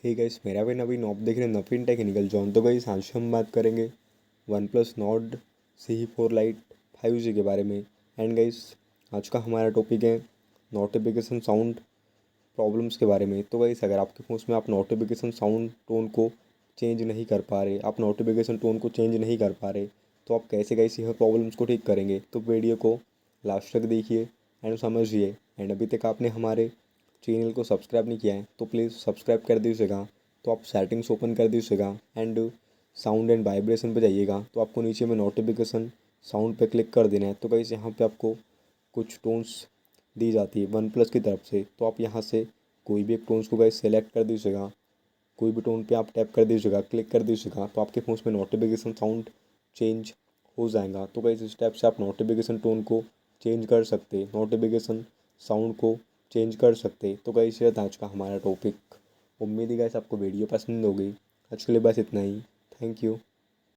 Hey guys, मेरा भी नवीन आप देख रहे हैं नवीन टेक्निकल जॉन। तो गाइस आज हम बात करेंगे one plus Nord CE4 light 5G के बारे में। एंड गाइस आज का हमारा टॉपिक है नोटिफिकेशन साउंड प्रॉब्लम्स के बारे में। तो गाइस अगर आपके फ़ोन में आप नोटिफिकेशन साउंड टोन को चेंज नहीं कर पा रहे, आप नोटिफिकेशन टोन को चेंज नहीं कर पा रहे, तो आप कैसे कैसे यह प्रॉब्लम्स को ठीक करेंगे। तो वीडियो को लास्ट तक देखिए एंड समझिए। एंड अभी तक आपने हमारे चैनल को सब्सक्राइब नहीं किया है तो प्लीज़ सब्सक्राइब कर दीजिएगा। तो आप सेटिंग्स ओपन कर दीजिएगा एंड साउंड एंड वाइब्रेशन पे जाइएगा। तो आपको नीचे में नोटिफिकेशन साउंड पे क्लिक कर देना है। तो गाइस यहाँ पे आपको कुछ टोन्स दी जाती है वन प्लस की तरफ से। तो आप यहाँ से कोई भी एक टोन्स को गाइस सेलेक्ट कर दीजिएगा। कोई भी टोन पे आप टैप कर दीजिएगा, क्लिक कर दीजिएगा, तो आपके फ़ोन में नोटिफिकेशन साउंड चेंज हो जाएगा। तो गाइस इस स्टेप से आप नोटिफिकेशन टोन को चेंज कर सकते, नोटिफिकेशन साउंड को चेंज कर सकते। तो गाइस ये था आज का हमारा टॉपिक। उम्मीद है गाइस आपको वीडियो पसंद होगी। आज के लिए बस इतना ही। Thank you.